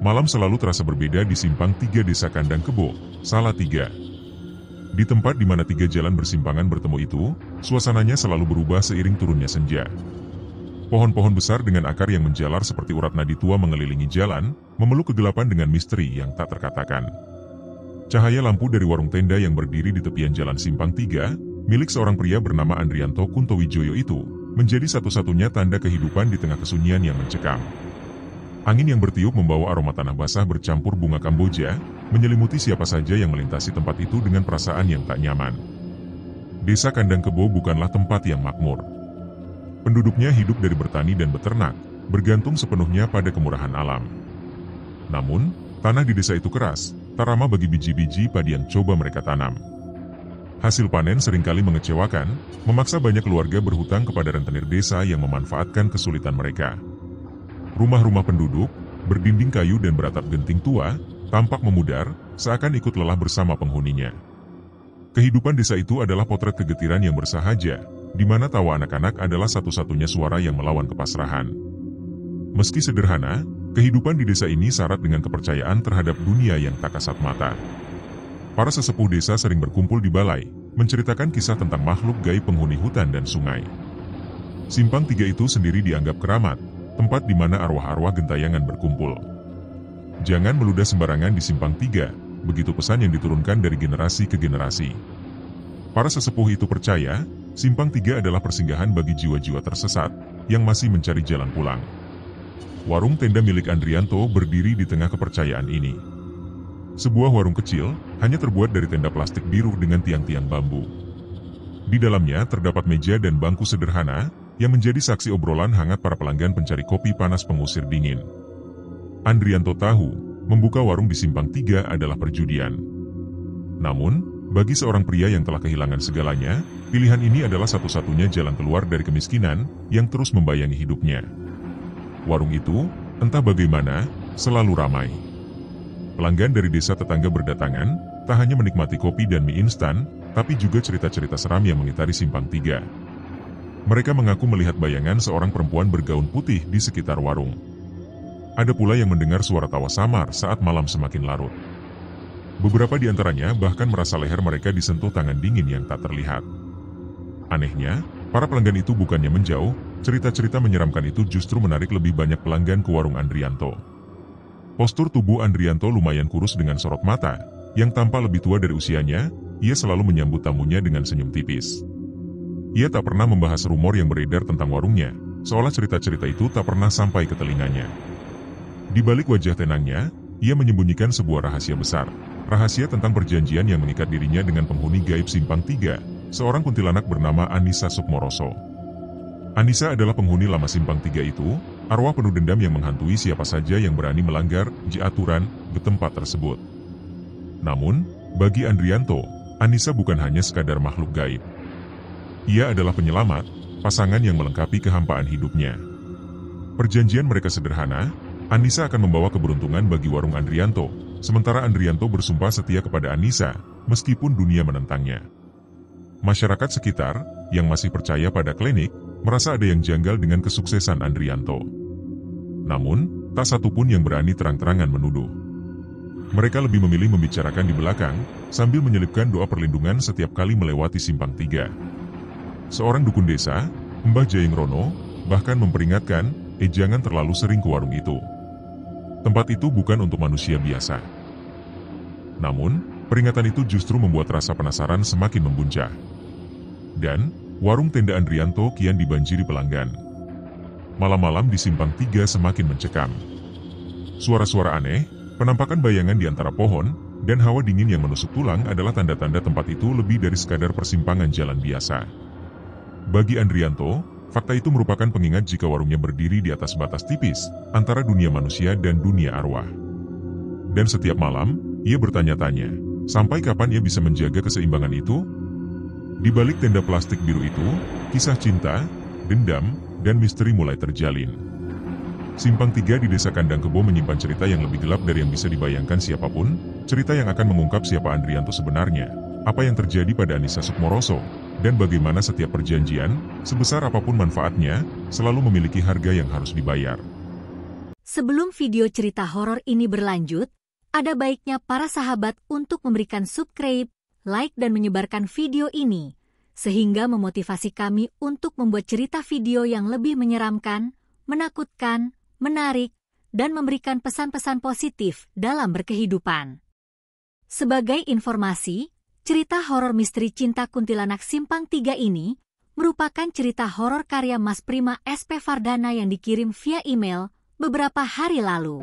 Malam selalu terasa berbeda di simpang 3 Desa Kandang Kebo, Salatiga. Di tempat di mana 3 jalan bersimpangan bertemu itu, suasananya selalu berubah seiring turunnya senja. Pohon-pohon besar dengan akar yang menjalar seperti urat nadi tua mengelilingi jalan, memeluk kegelapan dengan misteri yang tak terkatakan. Cahaya lampu dari warung tenda yang berdiri di tepian jalan simpang 3, milik seorang pria bernama Andrianto Kuntowijoyo itu, menjadi satu-satunya tanda kehidupan di tengah kesunyian yang mencekam. Angin yang bertiup membawa aroma tanah basah bercampur bunga Kamboja, menyelimuti siapa saja yang melintasi tempat itu dengan perasaan yang tak nyaman. Desa Kandang Kebo bukanlah tempat yang makmur. Penduduknya hidup dari bertani dan beternak, bergantung sepenuhnya pada kemurahan alam. Namun, tanah di desa itu keras, tak ramah bagi biji-biji padi yang coba mereka tanam. Hasil panen seringkali mengecewakan, memaksa banyak keluarga berhutang kepada rentenir desa yang memanfaatkan kesulitan mereka. Rumah-rumah penduduk, berdinding kayu dan beratap genting tua, tampak memudar, seakan ikut lelah bersama penghuninya. Kehidupan desa itu adalah potret kegetiran yang bersahaja, di mana tawa anak-anak adalah satu-satunya suara yang melawan kepasrahan. Meski sederhana, kehidupan di desa ini syarat dengan kepercayaan terhadap dunia yang tak kasat mata. Para sesepuh desa sering berkumpul di balai, menceritakan kisah tentang makhluk gaib penghuni hutan dan sungai. Simpang 3 itu sendiri dianggap keramat, tempat di mana arwah-arwah gentayangan berkumpul. Jangan meludah sembarangan di simpang 3, begitu pesan yang diturunkan dari generasi ke generasi. Para sesepuh itu percaya, simpang 3 adalah persinggahan bagi jiwa-jiwa tersesat, yang masih mencari jalan pulang. Warung tenda milik Andrianto berdiri di tengah kepercayaan ini. Sebuah warung kecil, hanya terbuat dari tenda plastik biru dengan tiang-tiang bambu. Di dalamnya terdapat meja dan bangku sederhana, yang menjadi saksi obrolan hangat para pelanggan pencari kopi panas pengusir dingin. Andrianto tahu, membuka warung di simpang 3 adalah perjudian. Namun, bagi seorang pria yang telah kehilangan segalanya, pilihan ini adalah satu-satunya jalan keluar dari kemiskinan yang terus membayangi hidupnya. Warung itu, entah bagaimana, selalu ramai. Pelanggan dari desa tetangga berdatangan, tak hanya menikmati kopi dan mie instan, tapi juga cerita-cerita seram yang mengitari simpang 3. Mereka mengaku melihat bayangan seorang perempuan bergaun putih di sekitar warung. Ada pula yang mendengar suara tawa samar saat malam semakin larut. Beberapa di antaranya bahkan merasa leher mereka disentuh tangan dingin yang tak terlihat. Anehnya, para pelanggan itu bukannya menjauh, cerita-cerita menyeramkan itu justru menarik lebih banyak pelanggan ke warung Andrianto. Postur tubuh Andrianto lumayan kurus dengan sorot mata, yang tampak lebih tua dari usianya, ia selalu menyambut tamunya dengan senyum tipis. Ia tak pernah membahas rumor yang beredar tentang warungnya, seolah cerita-cerita itu tak pernah sampai ke telinganya. Di balik wajah tenangnya, ia menyembunyikan sebuah rahasia besar, rahasia tentang perjanjian yang mengikat dirinya dengan penghuni gaib simpang 3, seorang kuntilanak bernama Anissa Sukmoroso. Anissa adalah penghuni lama simpang 3 itu, arwah penuh dendam yang menghantui siapa saja yang berani melanggar aturan di tempat tersebut. Namun, bagi Andrianto, Anissa bukan hanya sekadar makhluk gaib. Ia adalah penyelamat, pasangan yang melengkapi kehampaan hidupnya. Perjanjian mereka sederhana, Anissa akan membawa keberuntungan bagi warung Andrianto, sementara Andrianto bersumpah setia kepada Anissa, meskipun dunia menentangnya. Masyarakat sekitar, yang masih percaya pada klinik, merasa ada yang janggal dengan kesuksesan Andrianto. Namun, tak satupun yang berani terang-terangan menuduh. Mereka lebih memilih membicarakan di belakang, sambil menyelipkan doa perlindungan setiap kali melewati simpang 3. Seorang dukun desa, Mbah Jayeng Rono, bahkan memperingatkan, jangan terlalu sering ke warung itu. Tempat itu bukan untuk manusia biasa. Namun, peringatan itu justru membuat rasa penasaran semakin membuncah. Dan, warung tenda Andrianto kian dibanjiri pelanggan. Malam-malam di simpang 3 semakin mencekam. Suara-suara aneh, penampakan bayangan di antara pohon, dan hawa dingin yang menusuk tulang adalah tanda-tanda tempat itu lebih dari sekadar persimpangan jalan biasa. Bagi Andrianto, fakta itu merupakan pengingat jika warungnya berdiri di atas batas tipis, antara dunia manusia dan dunia arwah. Dan setiap malam, ia bertanya-tanya, sampai kapan ia bisa menjaga keseimbangan itu? Di balik tenda plastik biru itu, kisah cinta, dendam, dan misteri mulai terjalin. Simpang 3 di Desa Kandang Kebo menyimpan cerita yang lebih gelap dari yang bisa dibayangkan siapapun, cerita yang akan mengungkap siapa Andrianto sebenarnya, apa yang terjadi pada Anissa Sukmoroso, dan bagaimana setiap perjanjian, sebesar apapun manfaatnya, selalu memiliki harga yang harus dibayar. Sebelum video cerita horor ini berlanjut, ada baiknya para sahabat untuk memberikan subscribe, like dan menyebarkan video ini, sehingga memotivasi kami untuk membuat cerita video yang lebih menyeramkan, menakutkan, menarik, dan memberikan pesan-pesan positif dalam berkehidupan. Sebagai informasi, cerita horor misteri cinta kuntilanak Simpang 3 ini merupakan cerita horor karya Mas Prima SP Fardana yang dikirim via email beberapa hari lalu.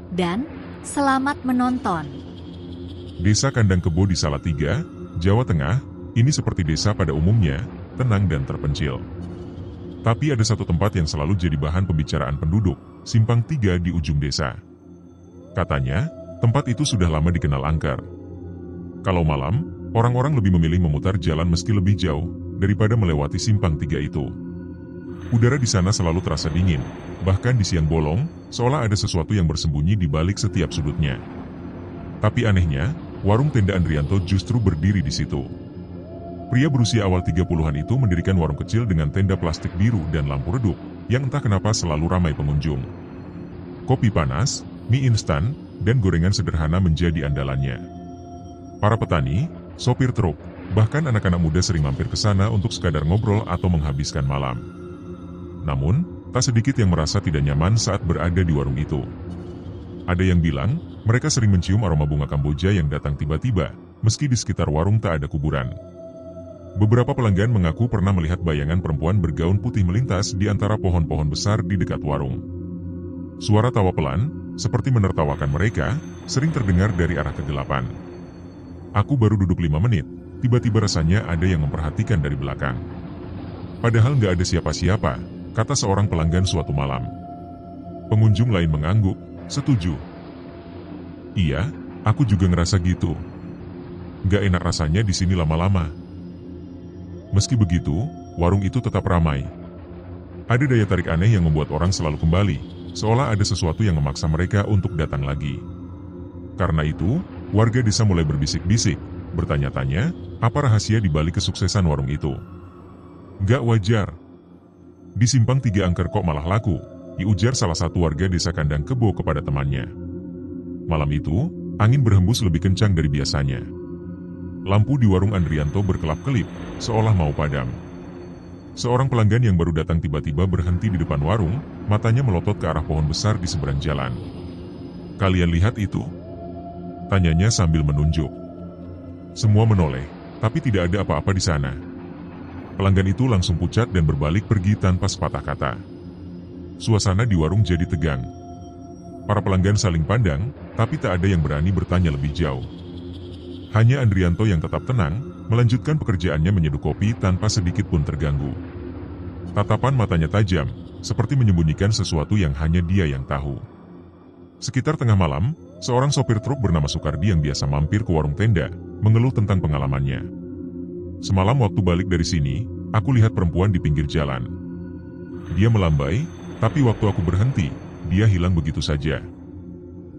Dan selamat menonton. Desa Kandang Kebo di Salatiga, Jawa Tengah, ini seperti desa pada umumnya, tenang dan terpencil. Tapi ada satu tempat yang selalu jadi bahan pembicaraan penduduk, Simpang 3 di ujung desa. Katanya, tempat itu sudah lama dikenal angker. Kalau malam, orang-orang lebih memilih memutar jalan meski lebih jauh, daripada melewati Simpang 3 itu. Udara di sana selalu terasa dingin, bahkan di siang bolong, seolah ada sesuatu yang bersembunyi di balik setiap sudutnya. Tapi anehnya, warung tenda Andrianto justru berdiri di situ. Pria berusia awal 30-an itu mendirikan warung kecil dengan tenda plastik biru dan lampu redup, yang entah kenapa selalu ramai pengunjung. Kopi panas, mie instan, dan gorengan sederhana menjadi andalannya. Para petani, sopir truk, bahkan anak-anak muda sering mampir ke sana untuk sekadar ngobrol atau menghabiskan malam. Namun, tak sedikit yang merasa tidak nyaman saat berada di warung itu. Ada yang bilang, mereka sering mencium aroma bunga kamboja yang datang tiba-tiba, meski di sekitar warung tak ada kuburan. Beberapa pelanggan mengaku pernah melihat bayangan perempuan bergaun putih melintas di antara pohon-pohon besar di dekat warung. Suara tawa pelan, seperti menertawakan mereka, sering terdengar dari arah kegelapan. Aku baru duduk 5 menit, tiba-tiba rasanya ada yang memperhatikan dari belakang. Padahal nggak ada siapa-siapa, kata seorang pelanggan suatu malam. Pengunjung lain mengangguk, setuju. Iya, aku juga ngerasa gitu. Nggak enak rasanya di sini lama-lama. Meski begitu, warung itu tetap ramai. Ada daya tarik aneh yang membuat orang selalu kembali, seolah ada sesuatu yang memaksa mereka untuk datang lagi. Karena itu, warga desa mulai berbisik-bisik, bertanya-tanya, apa rahasia di balik kesuksesan warung itu. Gak wajar. Di Simpang 3 angker kok malah laku, diujar salah satu warga desa Kandang Kebo kepada temannya. Malam itu, angin berhembus lebih kencang dari biasanya. Lampu di warung Andrianto berkelap-kelip, seolah mau padam. Seorang pelanggan yang baru datang tiba-tiba berhenti di depan warung, matanya melotot ke arah pohon besar di seberang jalan. Kalian lihat itu? Tanyanya sambil menunjuk. Semua menoleh, tapi tidak ada apa-apa di sana. Pelanggan itu langsung pucat dan berbalik pergi tanpa sepatah kata. Suasana di warung jadi tegang. Para pelanggan saling pandang, tapi tak ada yang berani bertanya lebih jauh. Hanya Andrianto yang tetap tenang, melanjutkan pekerjaannya menyeduh kopi tanpa sedikit pun terganggu. Tatapan matanya tajam, seperti menyembunyikan sesuatu yang hanya dia yang tahu. Sekitar tengah malam, seorang sopir truk bernama Sukardi yang biasa mampir ke warung tenda, mengeluh tentang pengalamannya. Semalam waktu balik dari sini, aku lihat perempuan di pinggir jalan. Dia melambai, tapi waktu aku berhenti, dia hilang begitu saja.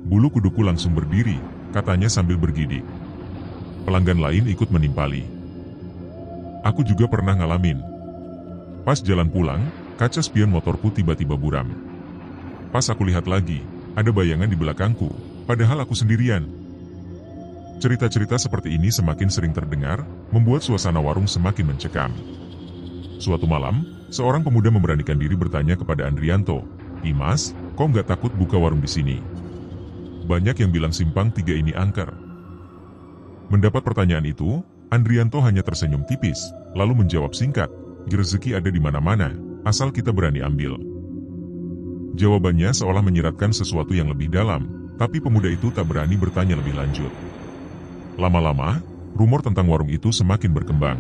Bulu kuduku langsung berdiri, katanya sambil bergidik. Pelanggan lain ikut menimpali. Aku juga pernah ngalamin. Pas jalan pulang, kaca spion motorku tiba-tiba buram. Pas aku lihat lagi, ada bayangan di belakangku, padahal aku sendirian. Cerita-cerita seperti ini semakin sering terdengar, membuat suasana warung semakin mencekam. Suatu malam, seorang pemuda memberanikan diri bertanya kepada Andrianto, "Mas, kok nggak takut buka warung di sini?" Banyak yang bilang Simpang 3 ini angker. Mendapat pertanyaan itu, Andrianto hanya tersenyum tipis, lalu menjawab singkat, "Rezeki ada di mana-mana, asal kita berani ambil." Jawabannya seolah menyiratkan sesuatu yang lebih dalam, tapi pemuda itu tak berani bertanya lebih lanjut. Lama-lama, rumor tentang warung itu semakin berkembang.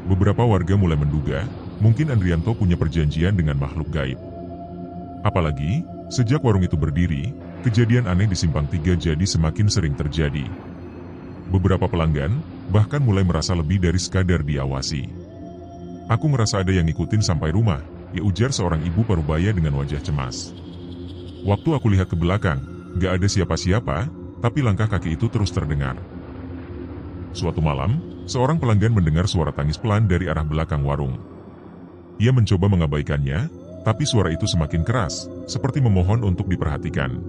Beberapa warga mulai menduga, mungkin Andrianto punya perjanjian dengan makhluk gaib. Apalagi, sejak warung itu berdiri, kejadian aneh di Simpang 3 jadi semakin sering terjadi. Beberapa pelanggan, bahkan mulai merasa lebih dari sekadar diawasi. "Aku ngerasa ada yang ngikutin sampai rumah," ya ujar seorang ibu parubaya dengan wajah cemas. "Waktu aku lihat ke belakang, gak ada siapa-siapa, tapi langkah kaki itu terus terdengar." Suatu malam, seorang pelanggan mendengar suara tangis pelan dari arah belakang warung. Ia mencoba mengabaikannya, Tapi suara itu semakin keras, seperti memohon untuk diperhatikan.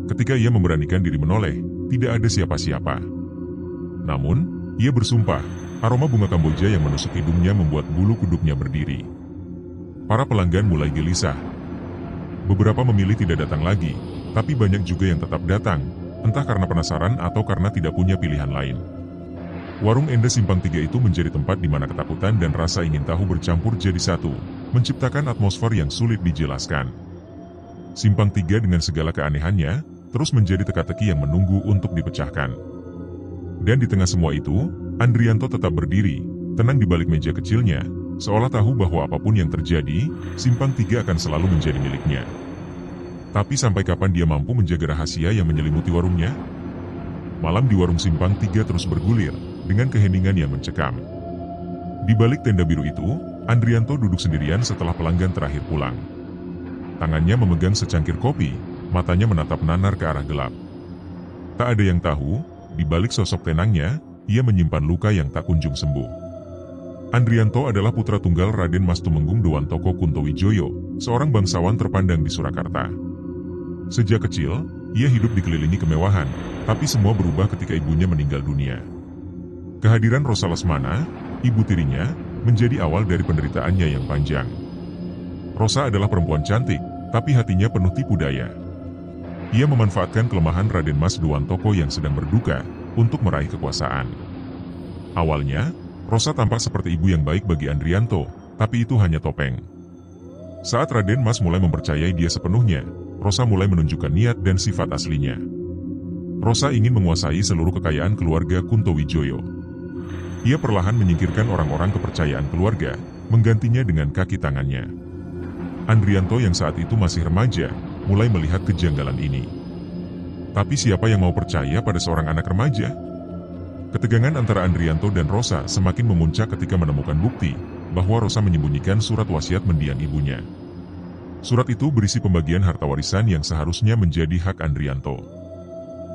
Ketika ia memberanikan diri menoleh, tidak ada siapa-siapa. Namun, ia bersumpah, aroma bunga Kamboja yang menusuk hidungnya membuat bulu kuduknya berdiri. Para pelanggan mulai gelisah. Beberapa memilih tidak datang lagi, tapi banyak juga yang tetap datang, entah karena penasaran atau karena tidak punya pilihan lain. Warung Enda Simpang 3 itu menjadi tempat di mana ketakutan dan rasa ingin tahu bercampur jadi satu, menciptakan atmosfer yang sulit dijelaskan. Simpang 3 dengan segala keanehannya, terus menjadi teka-teki yang menunggu untuk dipecahkan. Dan di tengah semua itu, Andrianto tetap berdiri, tenang di balik meja kecilnya, seolah tahu bahwa apapun yang terjadi, Simpang 3 akan selalu menjadi miliknya. Tapi sampai kapan dia mampu menjaga rahasia yang menyelimuti warungnya? Malam di warung Simpang 3 terus bergulir, dengan keheningan yang mencekam. Di balik tenda biru itu, Andrianto duduk sendirian setelah pelanggan terakhir pulang. Tangannya memegang secangkir kopi, matanya menatap nanar ke arah gelap. Tak ada yang tahu, di balik sosok tenangnya, ia menyimpan luka yang tak kunjung sembuh. Andrianto adalah putra tunggal Raden Mas Tumenggung Dewantoko Kuntowijoyo, seorang bangsawan terpandang di Surakarta. Sejak kecil, ia hidup dikelilingi kemewahan, tapi semua berubah ketika ibunya meninggal dunia. Kehadiran Rosa Lesmana, ibu tirinya, menjadi awal dari penderitaannya yang panjang. Rosa adalah perempuan cantik, tapi hatinya penuh tipu daya. Ia memanfaatkan kelemahan Raden Mas Dewantoko yang sedang berduka, untuk meraih kekuasaan. Awalnya, Rosa tampak seperti ibu yang baik bagi Andrianto, tapi itu hanya topeng. Saat Raden Mas mulai mempercayai dia sepenuhnya, Rosa mulai menunjukkan niat dan sifat aslinya. Rosa ingin menguasai seluruh kekayaan keluarga Kuntowijoyo. Ia perlahan menyingkirkan orang-orang kepercayaan keluarga, menggantinya dengan kaki tangannya. Andrianto yang saat itu masih remaja, mulai melihat kejanggalan ini. Tapi siapa yang mau percaya pada seorang anak remaja? Ketegangan antara Andrianto dan Rosa semakin memuncak ketika menemukan bukti bahwa Rosa menyembunyikan surat wasiat mendiang ibunya. Surat itu berisi pembagian harta warisan yang seharusnya menjadi hak Andrianto.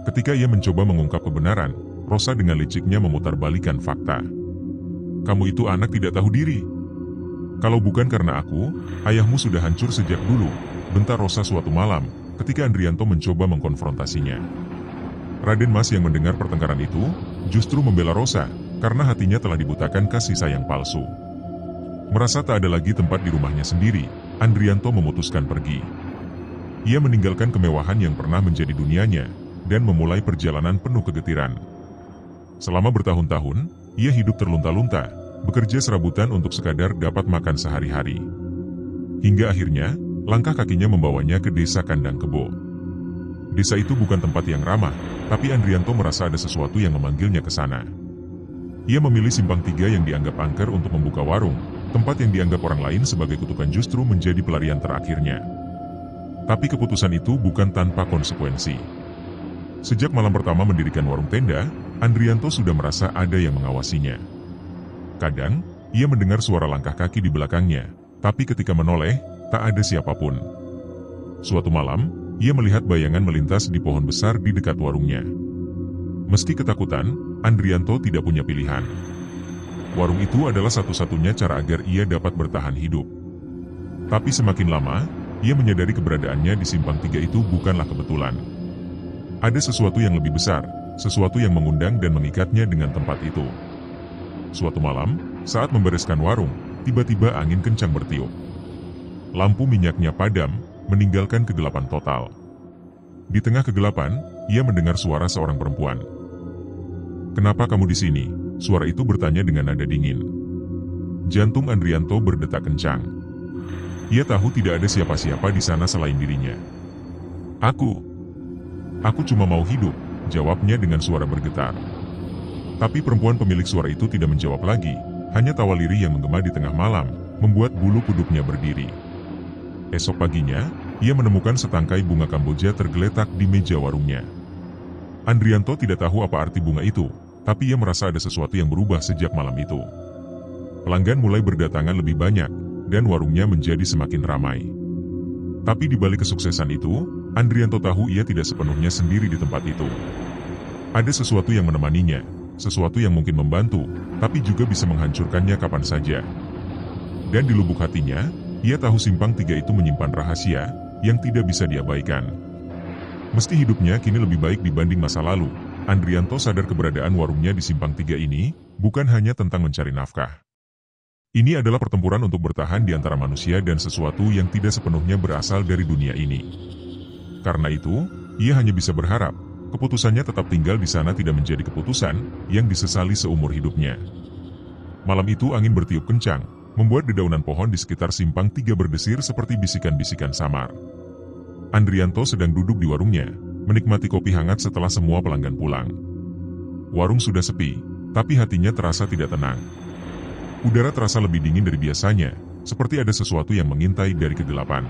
Ketika ia mencoba mengungkap kebenaran, Rosa dengan liciknya memutarbalikkan fakta. Kamu itu anak tidak tahu diri. Kalau bukan karena aku, ayahmu sudah hancur sejak dulu, bentar Rosa suatu malam, ketika Andrianto mencoba mengkonfrontasinya. Raden Mas yang mendengar pertengkaran itu, justru membela Rosa, karena hatinya telah dibutakan kasih sayang palsu. Merasa tak ada lagi tempat di rumahnya sendiri, Andrianto memutuskan pergi. Ia meninggalkan kemewahan yang pernah menjadi dunianya, dan memulai perjalanan penuh kegetiran. Selama bertahun-tahun, ia hidup terlunta-lunta, bekerja serabutan untuk sekadar dapat makan sehari-hari. Hingga akhirnya, langkah kakinya membawanya ke desa Kandang Kebo. Desa itu bukan tempat yang ramah, tapi Andrianto merasa ada sesuatu yang memanggilnya ke sana. Ia memilih Simpang 3 yang dianggap angker untuk membuka warung, tempat yang dianggap orang lain sebagai kutukan justru menjadi pelarian terakhirnya. Tapi keputusan itu bukan tanpa konsekuensi. Sejak malam pertama mendirikan warung tenda, Andrianto sudah merasa ada yang mengawasinya. Kadang, ia mendengar suara langkah kaki di belakangnya, tapi ketika menoleh, tak ada siapapun. Suatu malam, ia melihat bayangan melintas di pohon besar di dekat warungnya. Meski ketakutan, Andrianto tidak punya pilihan. Warung itu adalah satu-satunya cara agar ia dapat bertahan hidup. Tapi semakin lama, ia menyadari keberadaannya di Simpang 3 itu bukanlah kebetulan. Ada sesuatu yang lebih besar, sesuatu yang mengundang dan mengikatnya dengan tempat itu. Suatu malam, saat membereskan warung, tiba-tiba angin kencang bertiup. Lampu minyaknya padam, meninggalkan kegelapan total. Di tengah kegelapan, ia mendengar suara seorang perempuan. "Kenapa kamu di sini?" Suara itu bertanya dengan nada dingin. Jantung Andrianto berdetak kencang. Ia tahu tidak ada siapa-siapa di sana selain dirinya. Aku cuma mau hidup," jawabnya dengan suara bergetar. Tapi perempuan pemilik suara itu tidak menjawab lagi, hanya tawa lirih yang menggema di tengah malam, membuat bulu kuduknya berdiri. Esok paginya, ia menemukan setangkai bunga Kamboja tergeletak di meja warungnya. Andrianto tidak tahu apa arti bunga itu, tapi ia merasa ada sesuatu yang berubah sejak malam itu. Pelanggan mulai berdatangan lebih banyak, dan warungnya menjadi semakin ramai. Tapi di balik kesuksesan itu, Andrianto tahu ia tidak sepenuhnya sendiri di tempat itu. Ada sesuatu yang menemaninya, sesuatu yang mungkin membantu, tapi juga bisa menghancurkannya kapan saja. Dan di lubuk hatinya, ia tahu Simpang 3 itu menyimpan rahasia yang tidak bisa diabaikan. Meski hidupnya kini lebih baik dibanding masa lalu, Andrianto sadar keberadaan warungnya di Simpang 3 ini bukan hanya tentang mencari nafkah. Ini adalah pertempuran untuk bertahan di antara manusia dan sesuatu yang tidak sepenuhnya berasal dari dunia ini. Karena itu, ia hanya bisa berharap keputusannya tetap tinggal di sana tidak menjadi keputusan yang disesali seumur hidupnya. Malam itu angin bertiup kencang, membuat dedaunan pohon di sekitar Simpang 3 berdesir seperti bisikan-bisikan samar. Andrianto sedang duduk di warungnya, menikmati kopi hangat setelah semua pelanggan pulang. Warung sudah sepi, tapi hatinya terasa tidak tenang. Udara terasa lebih dingin dari biasanya, seperti ada sesuatu yang mengintai dari kegelapan.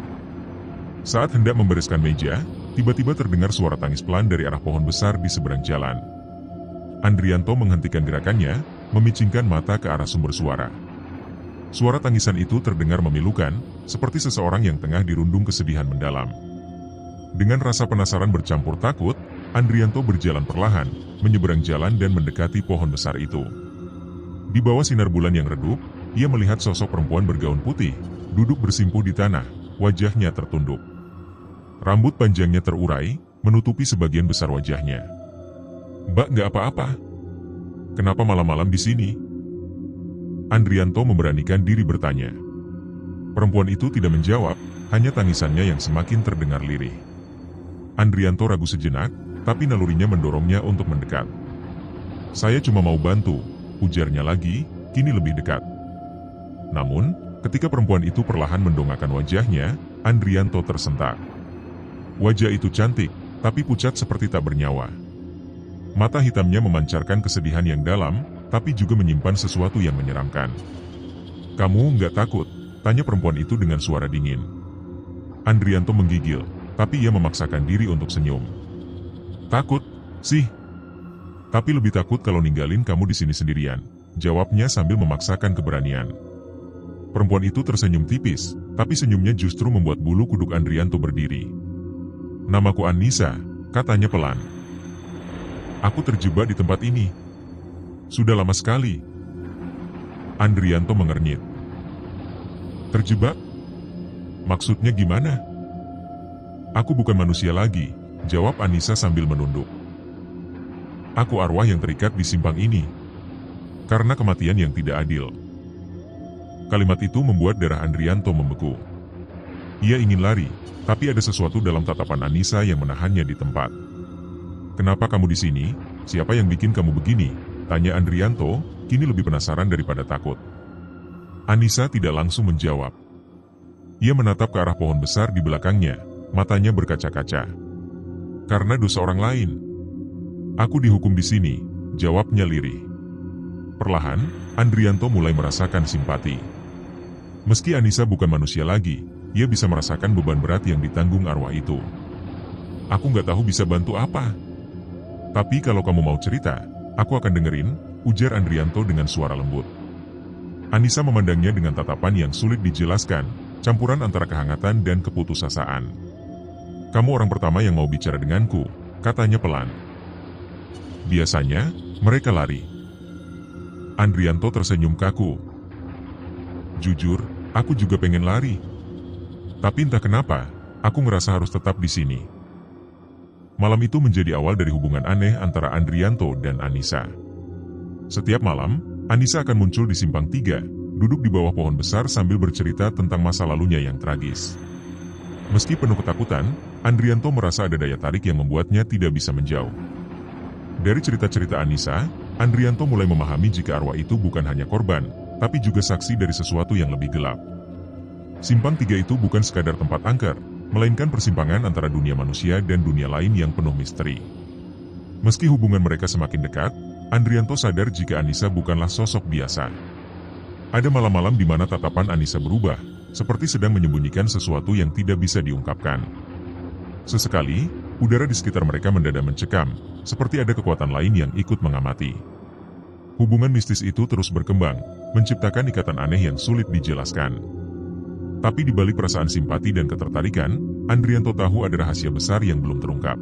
Saat hendak membereskan meja, tiba-tiba terdengar suara tangis pelan dari arah pohon besar di seberang jalan. Andrianto menghentikan gerakannya, memicingkan mata ke arah sumber suara. Suara tangisan itu terdengar memilukan, seperti seseorang yang tengah dirundung kesedihan mendalam. Dengan rasa penasaran bercampur takut, Andrianto berjalan perlahan, menyeberang jalan dan mendekati pohon besar itu. Di bawah sinar bulan yang redup, ia melihat sosok perempuan bergaun putih, duduk bersimpuh di tanah, wajahnya tertunduk. Rambut panjangnya terurai, menutupi sebagian besar wajahnya. "Mbak, nggak apa-apa? Kenapa malam-malam di sini?" Andrianto memberanikan diri bertanya. Perempuan itu tidak menjawab, hanya tangisannya yang semakin terdengar lirih. Andrianto ragu sejenak, tapi nalurinya mendorongnya untuk mendekat. "Saya cuma mau bantu," ujarnya lagi, kini lebih dekat. Namun, ketika perempuan itu perlahan mendongakkan wajahnya, Andrianto tersentak. Wajah itu cantik, tapi pucat seperti tak bernyawa. Mata hitamnya memancarkan kesedihan yang dalam, tapi juga menyimpan sesuatu yang menyeramkan. "Kamu nggak takut?" tanya perempuan itu dengan suara dingin. Andrianto menggigil, tapi ia memaksakan diri untuk senyum. "Takut, sih. Tapi lebih takut kalau ninggalin kamu di sini sendirian," jawabnya sambil memaksakan keberanian. Perempuan itu tersenyum tipis, tapi senyumnya justru membuat bulu kuduk Andrianto berdiri. "Namaku Anissa," katanya pelan. "Aku terjebak di tempat ini. Sudah lama sekali." Andrianto mengernyit. "Terjebak? Maksudnya gimana?" "Aku bukan manusia lagi," jawab Anissa sambil menunduk. "Aku arwah yang terikat di simpang ini. Karena kematian yang tidak adil." Kalimat itu membuat darah Andrianto membeku. Ia ingin lari, tapi ada sesuatu dalam tatapan Anissa yang menahannya di tempat. "Kenapa kamu di sini? Siapa yang bikin kamu begini?" tanya Andrianto, kini lebih penasaran daripada takut. Anissa tidak langsung menjawab. Ia menatap ke arah pohon besar di belakangnya, matanya berkaca-kaca. "Karena dosa orang lain. Aku dihukum di sini," jawabnya lirih. Perlahan, Andrianto mulai merasakan simpati. Meski Anissa bukan manusia lagi, ia bisa merasakan beban berat yang ditanggung arwah itu. "Aku nggak tahu bisa bantu apa. Tapi kalau kamu mau cerita, aku akan dengerin," ujar Andrianto dengan suara lembut. Anissa memandangnya dengan tatapan yang sulit dijelaskan, campuran antara kehangatan dan keputusasaan. "Kamu orang pertama yang mau bicara denganku," katanya pelan. "Biasanya, mereka lari." Andrianto tersenyum kaku. "Jujur, aku juga pengen lari. Tapi entah kenapa, aku ngerasa harus tetap di sini." Malam itu menjadi awal dari hubungan aneh antara Andrianto dan Anissa. Setiap malam, Anissa akan muncul di Simpang 3, duduk di bawah pohon besar sambil bercerita tentang masa lalunya yang tragis. Meski penuh ketakutan, Andrianto merasa ada daya tarik yang membuatnya tidak bisa menjauh. Dari cerita-cerita Anissa, Andrianto mulai memahami jika arwah itu bukan hanya korban, tapi juga saksi dari sesuatu yang lebih gelap. Simpang 3 itu bukan sekadar tempat angker, melainkan persimpangan antara dunia manusia dan dunia lain yang penuh misteri. Meski hubungan mereka semakin dekat, Andrianto sadar jika Anissa bukanlah sosok biasa. Ada malam-malam di mana tatapan Anissa berubah, seperti sedang menyembunyikan sesuatu yang tidak bisa diungkapkan. Sesekali, udara di sekitar mereka mendadak mencekam, seperti ada kekuatan lain yang ikut mengamati. Hubungan mistis itu terus berkembang, menciptakan ikatan aneh yang sulit dijelaskan. Tapi di balik perasaan simpati dan ketertarikan, Andrianto tahu ada rahasia besar yang belum terungkap.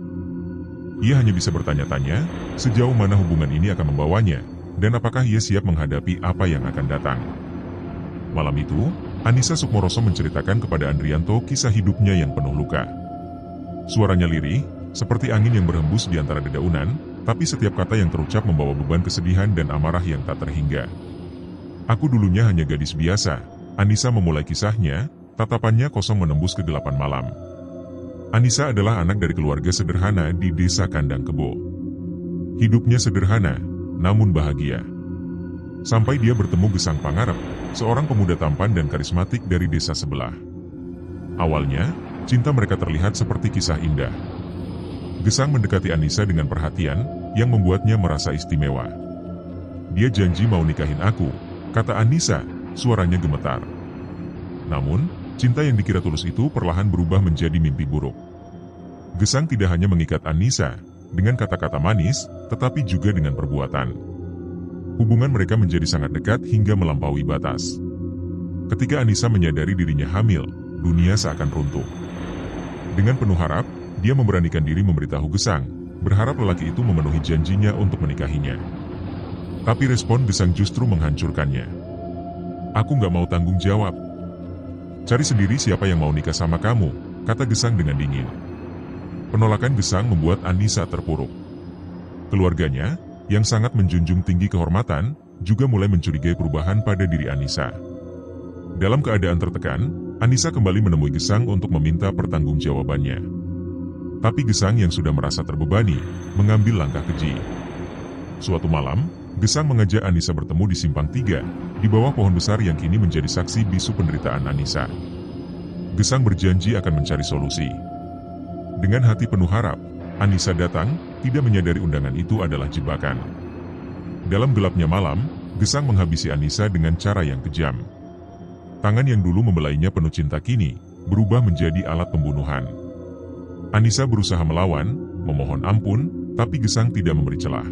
Ia hanya bisa bertanya-tanya, sejauh mana hubungan ini akan membawanya, dan apakah ia siap menghadapi apa yang akan datang. Malam itu, Anissa Sukmoroso menceritakan kepada Andrianto kisah hidupnya yang penuh luka. Suaranya lirih, seperti angin yang berhembus di antara dedaunan, tapi setiap kata yang terucap membawa beban kesedihan dan amarah yang tak terhingga. Aku dulunya hanya gadis biasa, Anissa memulai kisahnya, tatapannya kosong menembus kegelapan malam. Anissa adalah anak dari keluarga sederhana di desa Kandang Kebo. Hidupnya sederhana, namun bahagia. Sampai dia bertemu Gesang Pangarep, seorang pemuda tampan dan karismatik dari desa sebelah. Awalnya, cinta mereka terlihat seperti kisah indah. Gesang mendekati Anissa dengan perhatian, yang membuatnya merasa istimewa. Dia janji mau nikahin aku, kata Anissa, suaranya gemetar. Namun, cinta yang dikira tulus itu perlahan berubah menjadi mimpi buruk. Gesang tidak hanya mengikat Anissa dengan kata-kata manis, tetapi juga dengan perbuatan. Hubungan mereka menjadi sangat dekat hingga melampaui batas. Ketika Anissa menyadari dirinya hamil, dunia seakan runtuh. Dengan penuh harap, dia memberanikan diri memberitahu Gesang, berharap lelaki itu memenuhi janjinya untuk menikahinya. Tapi respon Gesang justru menghancurkannya. Aku nggak mau tanggung jawab. Cari sendiri siapa yang mau nikah sama kamu, kata Gesang dengan dingin. Penolakan Gesang membuat Anissa terpuruk. Keluarganya, yang sangat menjunjung tinggi kehormatan, juga mulai mencurigai perubahan pada diri Anissa. Dalam keadaan tertekan, Anissa kembali menemui Gesang untuk meminta pertanggungjawabannya. Tapi Gesang yang sudah merasa terbebani, mengambil langkah keji. Suatu malam, Gesang mengajak Anissa bertemu di Simpang 3, di bawah pohon besar yang kini menjadi saksi bisu penderitaan Anissa. Gesang berjanji akan mencari solusi. Dengan hati penuh harap, Anissa datang, tidak menyadari undangan itu adalah jebakan. Dalam gelapnya malam, Gesang menghabisi Anissa dengan cara yang kejam. Tangan yang dulu membelainya penuh cinta kini, berubah menjadi alat pembunuhan. Anissa berusaha melawan, memohon ampun, tapi Gesang tidak memberi celah.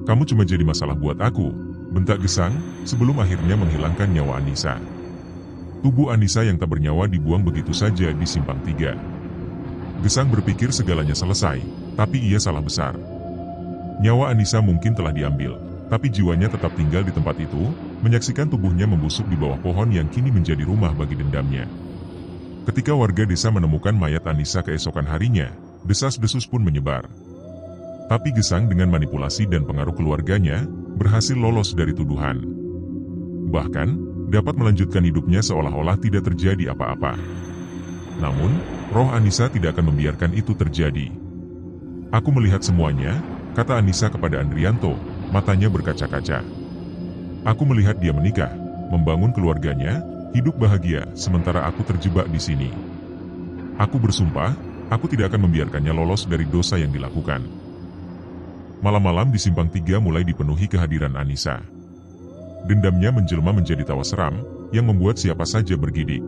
Kamu cuma jadi masalah buat aku, bentak Gesang, sebelum akhirnya menghilangkan nyawa Anissa. Tubuh Anissa yang tak bernyawa dibuang begitu saja di Simpang 3. Gesang berpikir segalanya selesai, tapi ia salah besar. Nyawa Anissa mungkin telah diambil, tapi jiwanya tetap tinggal di tempat itu, menyaksikan tubuhnya membusuk di bawah pohon yang kini menjadi rumah bagi dendamnya. Ketika warga desa menemukan mayat Anissa keesokan harinya, desas-desus pun menyebar. Tapi Gesang dengan manipulasi dan pengaruh keluarganya, berhasil lolos dari tuduhan. Bahkan, dapat melanjutkan hidupnya seolah-olah tidak terjadi apa-apa. Namun, roh Anissa tidak akan membiarkan itu terjadi. Aku melihat semuanya, kata Anissa kepada Andrianto, matanya berkaca-kaca. Aku melihat dia menikah, membangun keluarganya, hidup bahagia, sementara aku terjebak di sini. Aku bersumpah, aku tidak akan membiarkannya lolos dari dosa yang dilakukan. Malam-malam di Simpang 3 mulai dipenuhi kehadiran Anissa. Dendamnya menjelma menjadi tawa seram, yang membuat siapa saja bergidik.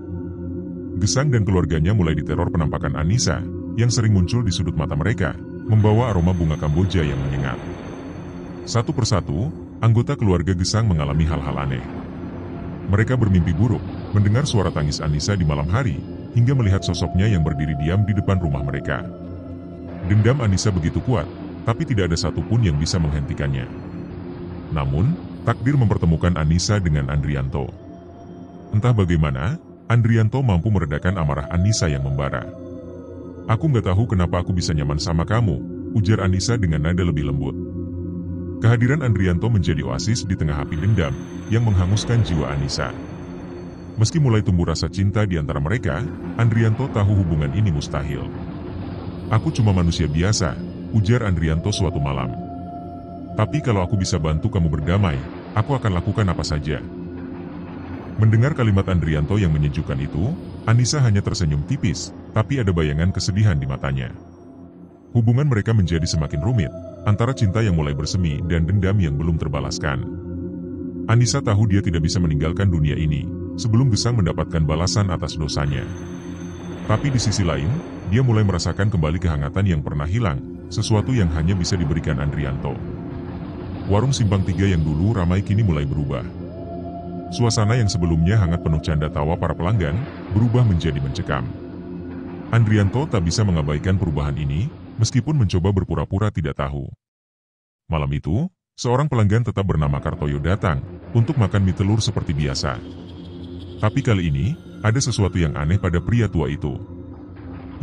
Gesang dan keluarganya mulai diteror penampakan Anissa, yang sering muncul di sudut mata mereka, membawa aroma bunga Kamboja yang menyengat. Satu persatu, anggota keluarga Gesang mengalami hal-hal aneh. Mereka bermimpi buruk, mendengar suara tangis Anissa di malam hari, hingga melihat sosoknya yang berdiri diam di depan rumah mereka. Dendam Anissa begitu kuat, tapi tidak ada satupun yang bisa menghentikannya. Namun, takdir mempertemukan Anissa dengan Andrianto. Entah bagaimana, Andrianto mampu meredakan amarah Anissa yang membara. Aku nggak tahu kenapa aku bisa nyaman sama kamu, ujar Anissa dengan nada lebih lembut. Kehadiran Andrianto menjadi oasis di tengah api dendam, yang menghanguskan jiwa Anissa. Meski mulai tumbuh rasa cinta di antara mereka, Andrianto tahu hubungan ini mustahil. Aku cuma manusia biasa, ujar Andrianto suatu malam. Tapi kalau aku bisa bantu kamu berdamai, aku akan lakukan apa saja. Mendengar kalimat Andrianto yang menyejukkan itu, Anissa hanya tersenyum tipis, tapi ada bayangan kesedihan di matanya. Hubungan mereka menjadi semakin rumit, antara cinta yang mulai bersemi dan dendam yang belum terbalaskan. Anissa tahu dia tidak bisa meninggalkan dunia ini, sebelum Gesang mendapatkan balasan atas dosanya. Tapi di sisi lain, dia mulai merasakan kembali kehangatan yang pernah hilang, sesuatu yang hanya bisa diberikan Andrianto. Warung Simpang 3 yang dulu ramai kini mulai berubah. Suasana yang sebelumnya hangat penuh canda tawa para pelanggan, berubah menjadi mencekam. Andrianto tak bisa mengabaikan perubahan ini, meskipun mencoba berpura-pura tidak tahu. Malam itu, seorang pelanggan tetap bernama Kartoyo datang, untuk makan mie telur seperti biasa. Tapi kali ini, ada sesuatu yang aneh pada pria tua itu.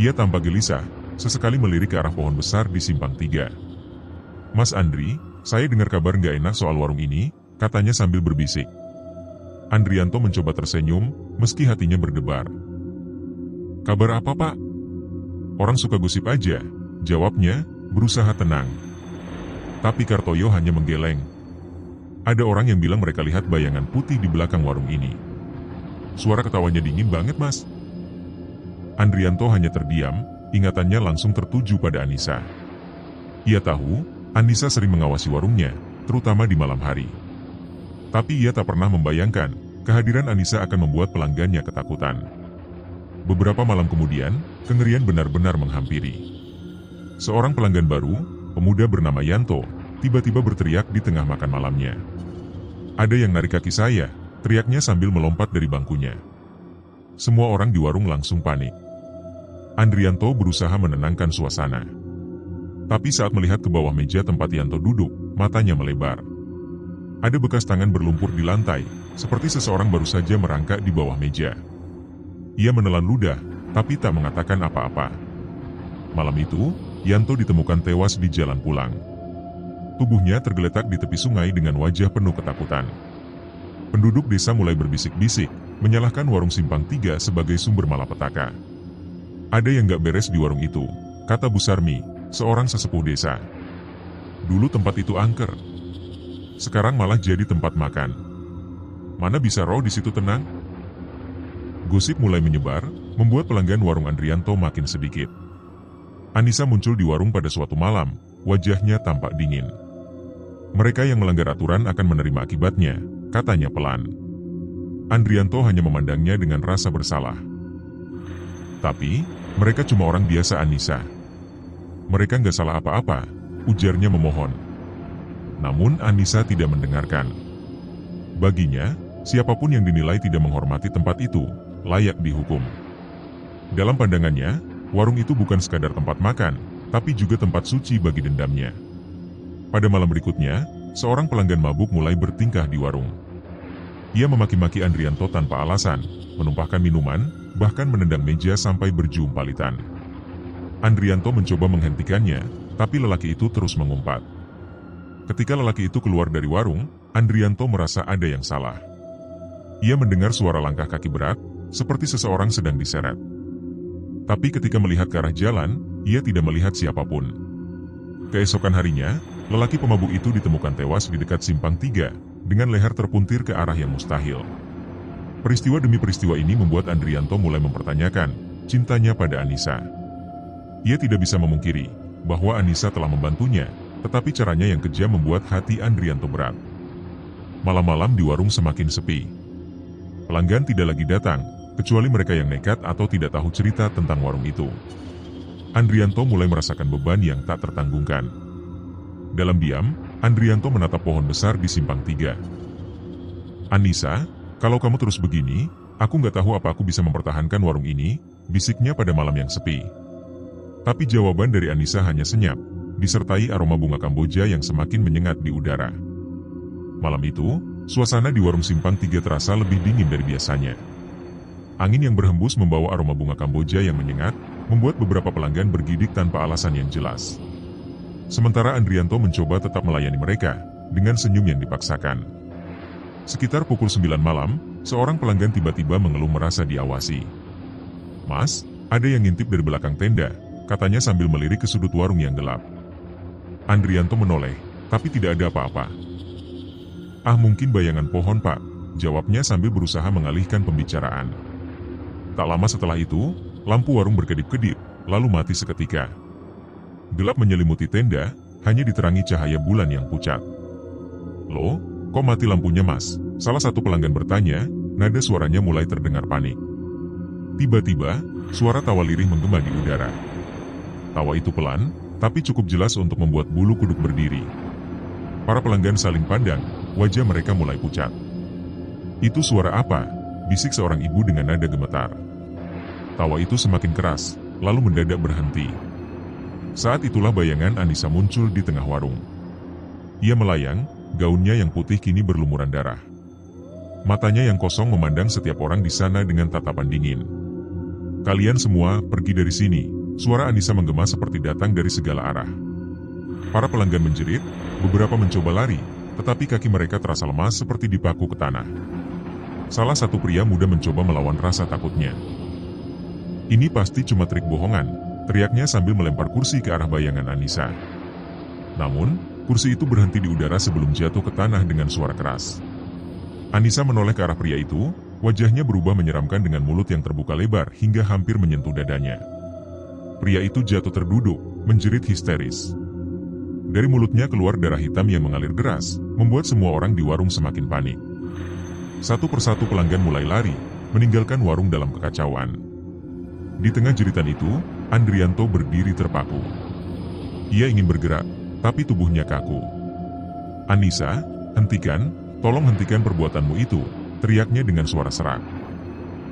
Ia tampak gelisah, sesekali melirik ke arah pohon besar di Simpang 3. "Mas Andri, saya dengar kabar nggak enak soal warung ini," katanya sambil berbisik. Andrianto mencoba tersenyum, meski hatinya berdebar. "Kabar apa, Pak?" "Orang suka gosip aja," jawabnya, berusaha tenang. Tapi Kartoyo hanya menggeleng. "Ada orang yang bilang mereka lihat bayangan putih di belakang warung ini. Suara ketawanya dingin banget, Mas." Andrianto hanya terdiam, ingatannya langsung tertuju pada Anissa. Ia tahu, Anissa sering mengawasi warungnya, terutama di malam hari. Tapi ia tak pernah membayangkan, kehadiran Anissa akan membuat pelanggannya ketakutan. Beberapa malam kemudian, kengerian benar-benar menghampiri. Seorang pelanggan baru, pemuda bernama Yanto, tiba-tiba berteriak di tengah makan malamnya. "Ada yang narik kaki saya," teriaknya sambil melompat dari bangkunya. Semua orang di warung langsung panik. Andrianto berusaha menenangkan suasana. Tapi saat melihat ke bawah meja tempat Yanto duduk, matanya melebar. Ada bekas tangan berlumpur di lantai, seperti seseorang baru saja merangkak di bawah meja. Ia menelan ludah, tapi tak mengatakan apa-apa. Malam itu, Yanto ditemukan tewas di jalan pulang. Tubuhnya tergeletak di tepi sungai dengan wajah penuh ketakutan. Penduduk desa mulai berbisik-bisik, menyalahkan warung Simpang 3 sebagai sumber malapetaka. "Ada yang gak beres di warung itu," kata Bu Sarmi, seorang sesepuh desa. "Dulu tempat itu angker. Sekarang malah jadi tempat makan. Mana bisa roh di situ tenang?" Gosip mulai menyebar, membuat pelanggan warung Andrianto makin sedikit. Anissa muncul di warung pada suatu malam, wajahnya tampak dingin. "Mereka yang melanggar aturan akan menerima akibatnya," katanya pelan. Andrianto hanya memandangnya dengan rasa bersalah. "Tapi, mereka cuma orang biasa, Anissa. Mereka nggak salah apa-apa," ujarnya memohon. Namun Anissa tidak mendengarkan. Baginya, siapapun yang dinilai tidak menghormati tempat itu, layak dihukum. Dalam pandangannya, warung itu bukan sekadar tempat makan, tapi juga tempat suci bagi dendamnya. Pada malam berikutnya, seorang pelanggan mabuk mulai bertingkah di warung. Ia memaki-maki Andrianto tanpa alasan, menumpahkan minuman, bahkan menendang meja sampai berjumpalitan. Andrianto mencoba menghentikannya, tapi lelaki itu terus mengumpat. Ketika lelaki itu keluar dari warung, Andrianto merasa ada yang salah. Ia mendengar suara langkah kaki berat, seperti seseorang sedang diseret. Tapi ketika melihat ke arah jalan, ia tidak melihat siapapun. Keesokan harinya, lelaki pemabuk itu ditemukan tewas di dekat Simpang 3, dengan leher terpuntir ke arah yang mustahil. Peristiwa demi peristiwa ini membuat Andrianto mulai mempertanyakan cintanya pada Anissa. Ia tidak bisa memungkiri bahwa Anissa telah membantunya, tetapi caranya yang kejam membuat hati Andrianto berat. Malam-malam di warung semakin sepi. Pelanggan tidak lagi datang, kecuali mereka yang nekat atau tidak tahu cerita tentang warung itu. Andrianto mulai merasakan beban yang tak tertanggungkan. Dalam diam, Andrianto menatap pohon besar di Simpang 3. "Anissa, kalau kamu terus begini, aku nggak tahu apa aku bisa mempertahankan warung ini," bisiknya pada malam yang sepi. Tapi jawaban dari Anissa hanya senyap, disertai aroma bunga Kamboja yang semakin menyengat di udara. Malam itu, suasana di warung Simpang 3 terasa lebih dingin dari biasanya. Angin yang berhembus membawa aroma bunga Kamboja yang menyengat, membuat beberapa pelanggan bergidik tanpa alasan yang jelas. Sementara Andrianto mencoba tetap melayani mereka, dengan senyum yang dipaksakan. Sekitar pukul 9 malam, seorang pelanggan tiba-tiba mengeluh merasa diawasi. "Mas, ada yang ngintip dari belakang tenda," katanya sambil melirik ke sudut warung yang gelap. Andrianto menoleh, tapi tidak ada apa-apa. "Ah, mungkin bayangan pohon, Pak," jawabnya sambil berusaha mengalihkan pembicaraan. Tak lama setelah itu, lampu warung berkedip-kedip, lalu mati seketika. Gelap menyelimuti tenda, hanya diterangi cahaya bulan yang pucat. "Loh, kok mati lampunya, Mas?" salah satu pelanggan bertanya, nada suaranya mulai terdengar panik. Tiba-tiba, suara tawa lirih menggema di udara. Tawa itu pelan, tapi cukup jelas untuk membuat bulu kuduk berdiri. Para pelanggan saling pandang, wajah mereka mulai pucat. "Itu suara apa?" bisik seorang ibu dengan nada gemetar. Tawa itu semakin keras, lalu mendadak berhenti. Saat itulah bayangan Anissa muncul di tengah warung. Ia melayang, gaunnya yang putih kini berlumuran darah. Matanya yang kosong memandang setiap orang di sana dengan tatapan dingin. "Kalian semua, pergi dari sini." Suara Anissa menggema seperti datang dari segala arah. Para pelanggan menjerit, beberapa mencoba lari, tetapi kaki mereka terasa lemas seperti dipaku ke tanah. Salah satu pria muda mencoba melawan rasa takutnya. "Ini pasti cuma trik bohongan," teriaknya sambil melempar kursi ke arah bayangan Anissa. Namun, kursi itu berhenti di udara sebelum jatuh ke tanah dengan suara keras. Anissa menoleh ke arah pria itu, wajahnya berubah menyeramkan dengan mulut yang terbuka lebar hingga hampir menyentuh dadanya. Pria itu jatuh terduduk, menjerit histeris. Dari mulutnya keluar darah hitam yang mengalir deras, membuat semua orang di warung semakin panik. Satu persatu pelanggan mulai lari, meninggalkan warung dalam kekacauan. Di tengah jeritan itu, Andrianto berdiri terpaku. Ia ingin bergerak, tapi tubuhnya kaku. "Anissa, hentikan! Tolong hentikan perbuatanmu itu," teriaknya dengan suara serak.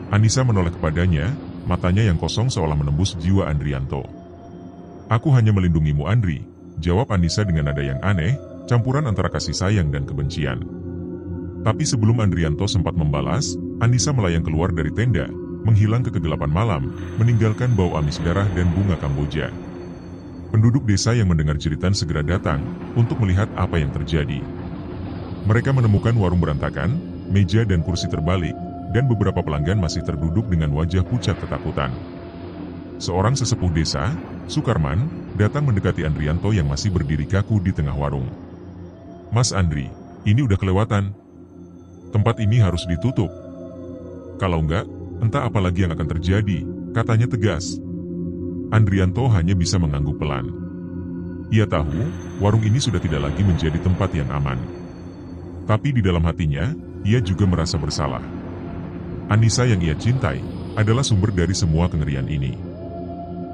Anissa menoleh kepadanya, matanya yang kosong seolah menembus jiwa Andrianto. "Aku hanya melindungimu, Andri," jawab Anissa dengan nada yang aneh, campuran antara kasih sayang dan kebencian. Tapi sebelum Andrianto sempat membalas, Anissa melayang keluar dari tenda, menghilang ke kegelapan malam, meninggalkan bau amis darah dan bunga Kamboja. Penduduk desa yang mendengar jeritan segera datang untuk melihat apa yang terjadi. Mereka menemukan warung berantakan, meja dan kursi terbalik, dan beberapa pelanggan masih terduduk dengan wajah pucat ketakutan. Seorang sesepuh desa, Sukarman, datang mendekati Andrianto yang masih berdiri kaku di tengah warung. "Mas Andri, ini udah kelewatan. Tempat ini harus ditutup. Kalau enggak, entah apa lagi yang akan terjadi," katanya tegas. Andrianto hanya bisa mengangguk pelan. Ia tahu, warung ini sudah tidak lagi menjadi tempat yang aman. Tapi di dalam hatinya, ia juga merasa bersalah. Anissa yang ia cintai, adalah sumber dari semua kengerian ini.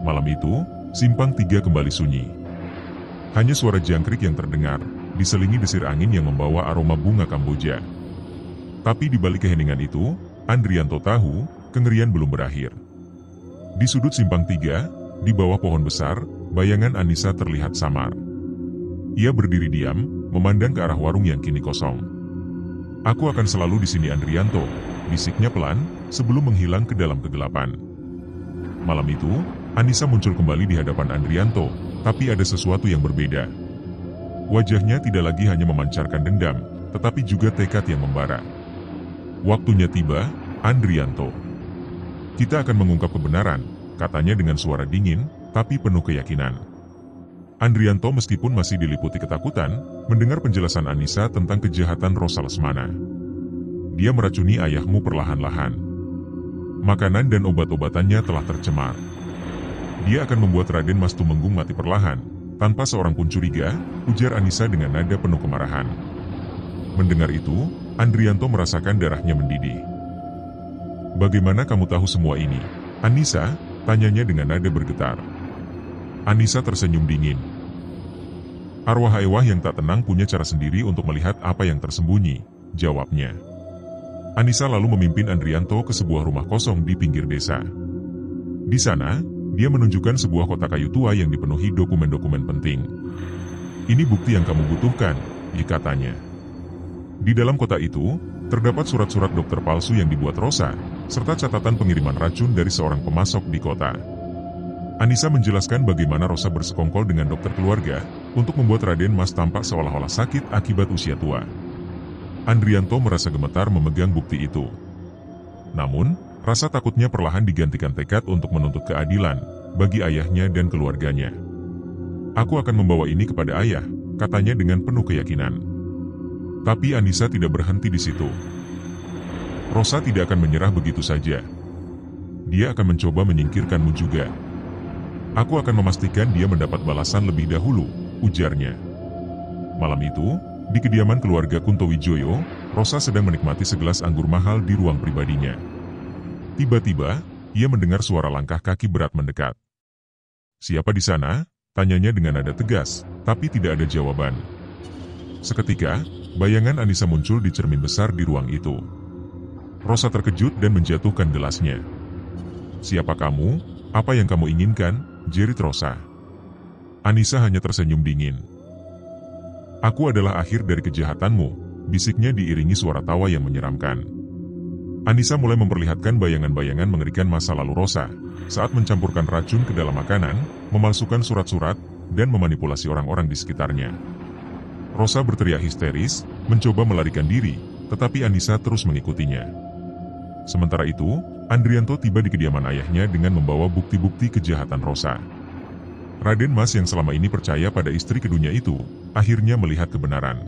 Malam itu, Simpang 3 kembali sunyi. Hanya suara jangkrik yang terdengar, diselingi desir angin yang membawa aroma bunga Kamboja. Tapi di balik keheningan itu, Andrianto tahu, kengerian belum berakhir. Di sudut Simpang 3, di bawah pohon besar, bayangan Anissa terlihat samar. Ia berdiri diam, memandang ke arah warung yang kini kosong. "Aku akan selalu di sini, Andrianto," bisiknya pelan, sebelum menghilang ke dalam kegelapan. Malam itu, Anissa muncul kembali di hadapan Andrianto, tapi ada sesuatu yang berbeda. Wajahnya tidak lagi hanya memancarkan dendam, tetapi juga tekad yang membara. "Waktunya tiba, Andrianto. Kita akan mengungkap kebenaran," katanya dengan suara dingin, tapi penuh keyakinan. Andrianto meskipun masih diliputi ketakutan, mendengar penjelasan Anissa tentang kejahatan Rosa Lesmana. "Dia meracuni ayahmu perlahan-lahan. Makanan dan obat-obatannya telah tercemar. Dia akan membuat Raden Mas Tumenggung mati perlahan, tanpa seorang pun curiga," ujar Anissa dengan nada penuh kemarahan. Mendengar itu, Andrianto merasakan darahnya mendidih. "Bagaimana kamu tahu semua ini, Anissa?" tanyanya dengan nada bergetar. Anissa tersenyum dingin. "Arwah ewah yang tak tenang punya cara sendiri untuk melihat apa yang tersembunyi," jawabnya. Anissa lalu memimpin Andrianto ke sebuah rumah kosong di pinggir desa. Di sana, dia menunjukkan sebuah kotak kayu tua yang dipenuhi dokumen-dokumen penting. "Ini bukti yang kamu butuhkan," katanya. Di dalam kotak itu, terdapat surat-surat dokter palsu yang dibuat Rosa, serta catatan pengiriman racun dari seorang pemasok di kota. Anissa menjelaskan bagaimana Rosa bersekongkol dengan dokter keluarga untuk membuat Raden Mas tampak seolah-olah sakit akibat usia tua. Andrianto merasa gemetar memegang bukti itu. Namun, rasa takutnya perlahan digantikan tekad untuk menuntut keadilan bagi ayahnya dan keluarganya. "Aku akan membawa ini kepada ayah," katanya dengan penuh keyakinan. Tapi Anissa tidak berhenti di situ. "Rosa tidak akan menyerah begitu saja. Dia akan mencoba menyingkirkanmu juga. Aku akan memastikan dia mendapat balasan lebih dahulu," ujarnya. Malam itu, di kediaman keluarga Kuntowijoyo, Rosa sedang menikmati segelas anggur mahal di ruang pribadinya. Tiba-tiba, ia mendengar suara langkah kaki berat mendekat. "Siapa di sana?" tanyanya dengan nada tegas, tapi tidak ada jawaban. Seketika, bayangan Anissa muncul di cermin besar di ruang itu. Rosa terkejut dan menjatuhkan gelasnya. "Siapa kamu? Apa yang kamu inginkan?" jerit Rosa. Anissa hanya tersenyum dingin. "Aku adalah akhir dari kejahatanmu," bisiknya diiringi suara tawa yang menyeramkan. Anissa mulai memperlihatkan bayangan-bayangan mengerikan masa lalu Rosa saat mencampurkan racun ke dalam makanan, memalsukan surat-surat, dan memanipulasi orang-orang di sekitarnya. Rosa berteriak histeris, mencoba melarikan diri, tetapi Anissa terus mengikutinya. Sementara itu, Andrianto tiba di kediaman ayahnya dengan membawa bukti-bukti kejahatan Rosa. Raden Mas yang selama ini percaya pada istri keduanya itu, akhirnya melihat kebenaran.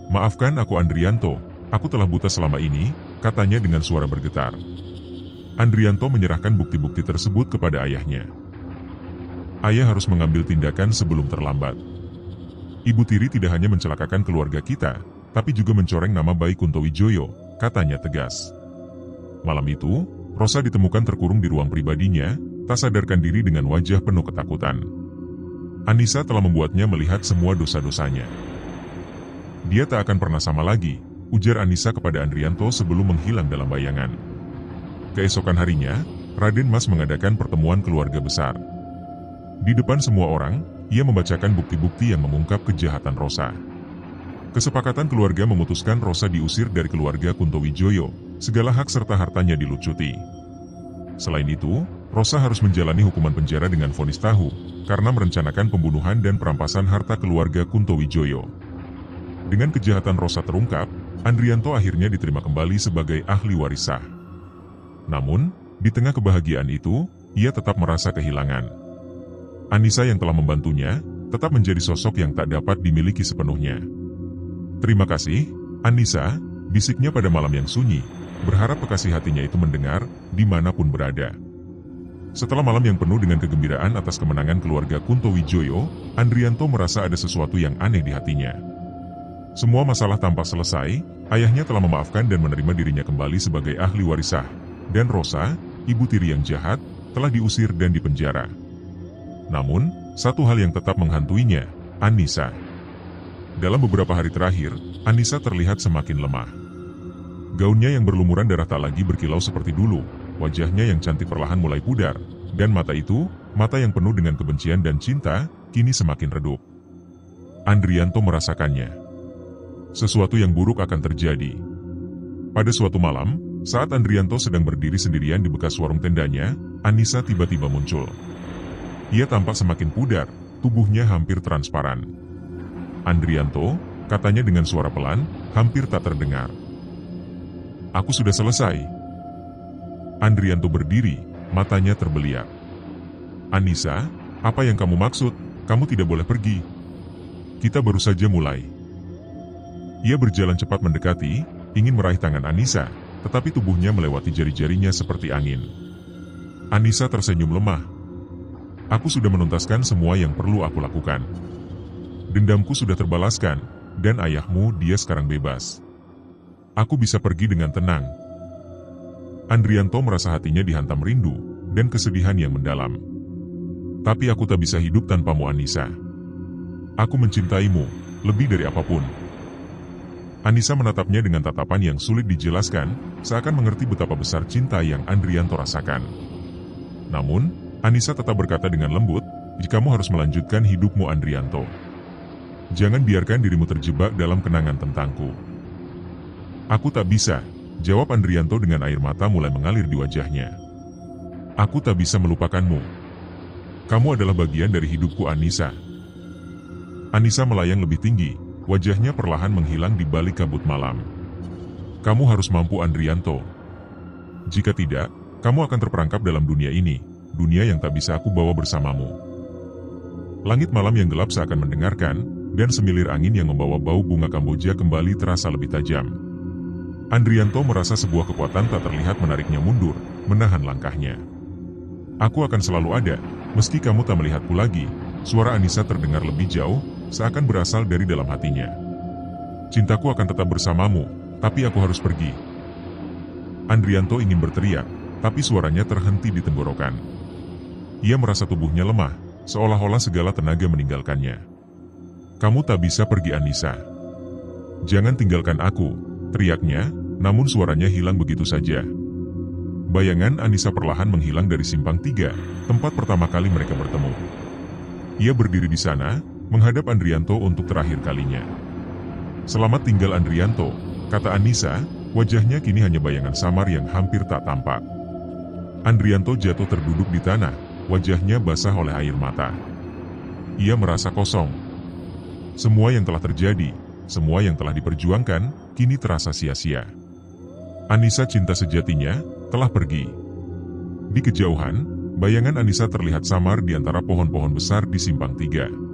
"Maafkan aku Andrianto, aku telah buta selama ini," katanya dengan suara bergetar. Andrianto menyerahkan bukti-bukti tersebut kepada ayahnya. "Ayah harus mengambil tindakan sebelum terlambat. Ibu Tiri tidak hanya mencelakakan keluarga kita, tapi juga mencoreng nama baik Kunto Wijoyo," katanya tegas. Malam itu, Rosa ditemukan terkurung di ruang pribadinya, tak sadarkan diri dengan wajah penuh ketakutan. Anissa telah membuatnya melihat semua dosa-dosanya. "Dia tak akan pernah sama lagi," ujar Anissa kepada Andrianto sebelum menghilang dalam bayangan. Keesokan harinya, Raden Mas mengadakan pertemuan keluarga besar. Di depan semua orang, ia membacakan bukti-bukti yang mengungkap kejahatan Rosa. Kesepakatan keluarga memutuskan Rosa diusir dari keluarga Kunto Wijoyo, segala hak serta hartanya dilucuti. Selain itu, Rosa harus menjalani hukuman penjara dengan vonis tahu, karena merencanakan pembunuhan dan perampasan harta keluarga Kunto Wijoyo. Dengan kejahatan Rosa terungkap, Andrianto akhirnya diterima kembali sebagai ahli waris sah. Namun, di tengah kebahagiaan itu, ia tetap merasa kehilangan. Anissa yang telah membantunya, tetap menjadi sosok yang tak dapat dimiliki sepenuhnya. "Terima kasih, Anissa," bisiknya pada malam yang sunyi, berharap kekasih hatinya itu mendengar, dimanapun berada. Setelah malam yang penuh dengan kegembiraan atas kemenangan keluarga Kunto Wijoyo, Andrianto merasa ada sesuatu yang aneh di hatinya. Semua masalah tampak selesai, ayahnya telah memaafkan dan menerima dirinya kembali sebagai ahli waris sah, dan Rosa, ibu tiri yang jahat, telah diusir dan dipenjara. Namun, satu hal yang tetap menghantuinya, Anissa. Dalam beberapa hari terakhir, Anissa terlihat semakin lemah. Gaunnya yang berlumuran darah tak lagi berkilau seperti dulu, wajahnya yang cantik perlahan mulai pudar, dan mata itu, mata yang penuh dengan kebencian dan cinta, kini semakin redup. Andrianto merasakannya. Sesuatu yang buruk akan terjadi. Pada suatu malam, saat Andrianto sedang berdiri sendirian di bekas warung tendanya, Anissa tiba-tiba muncul. Ia tampak semakin pudar, tubuhnya hampir transparan. "Andrianto," katanya dengan suara pelan, hampir tak terdengar. "Aku sudah selesai." Andrianto berdiri, matanya terbeliak. "Anissa, apa yang kamu maksud? Kamu tidak boleh pergi. Kita baru saja mulai." Ia berjalan cepat mendekati, ingin meraih tangan Anissa, tetapi tubuhnya melewati jari-jarinya seperti angin. Anissa tersenyum lemah. "Aku sudah menuntaskan semua yang perlu aku lakukan. Dendamku sudah terbalaskan, dan ayahmu dia sekarang bebas. Aku bisa pergi dengan tenang." Andrianto merasa hatinya dihantam rindu, dan kesedihan yang mendalam. "Tapi aku tak bisa hidup tanpamu Anissa. Aku mencintaimu, lebih dari apapun." Anissa menatapnya dengan tatapan yang sulit dijelaskan, seakan mengerti betapa besar cinta yang Andrianto rasakan. Namun, Anissa tetap berkata dengan lembut, "Kamu harus melanjutkan hidupmu Andrianto. Jangan biarkan dirimu terjebak dalam kenangan tentangku." "Aku tak bisa," jawab Andrianto dengan air mata mulai mengalir di wajahnya. "Aku tak bisa melupakanmu. Kamu adalah bagian dari hidupku Anissa." Anissa melayang lebih tinggi, wajahnya perlahan menghilang di balik kabut malam. "Kamu harus mampu Andrianto. Jika tidak, kamu akan terperangkap dalam dunia ini, dunia yang tak bisa aku bawa bersamamu." Langit malam yang gelap seakan mendengarkan, dan semilir angin yang membawa bau bunga Kamboja kembali terasa lebih tajam. Andrianto merasa sebuah kekuatan tak terlihat menariknya mundur, menahan langkahnya. "Aku akan selalu ada, meski kamu tak melihatku lagi." Suara Anissa terdengar lebih jauh, seakan berasal dari dalam hatinya. "Cintaku akan tetap bersamamu, tapi aku harus pergi." Andrianto ingin berteriak, tapi suaranya terhenti di tenggorokan. Ia merasa tubuhnya lemah, seolah-olah segala tenaga meninggalkannya. "Kamu tak bisa pergi Anissa. Jangan tinggalkan aku," teriaknya, namun suaranya hilang begitu saja. Bayangan Anissa perlahan menghilang dari simpang 3, tempat pertama kali mereka bertemu. Ia berdiri di sana, menghadap Andrianto untuk terakhir kalinya. Selamat tinggal Andrianto, kata Anissa, wajahnya kini hanya bayangan samar yang hampir tak tampak. Andrianto jatuh terduduk di tanah, wajahnya basah oleh air mata. Ia merasa kosong. Semua yang telah terjadi, semua yang telah diperjuangkan, kini terasa sia-sia. Anissa cinta sejatinya, telah pergi. Di kejauhan, bayangan Anissa terlihat samar di antara pohon-pohon besar di Simpang 3.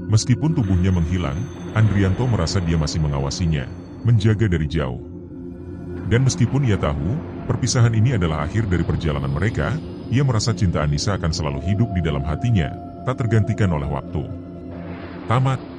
Meskipun tubuhnya menghilang, Andrianto merasa dia masih mengawasinya, menjaga dari jauh. Dan meskipun ia tahu, perpisahan ini adalah akhir dari perjalanan mereka, ia merasa cinta Anissa akan selalu hidup di dalam hatinya, tak tergantikan oleh waktu. Tamat.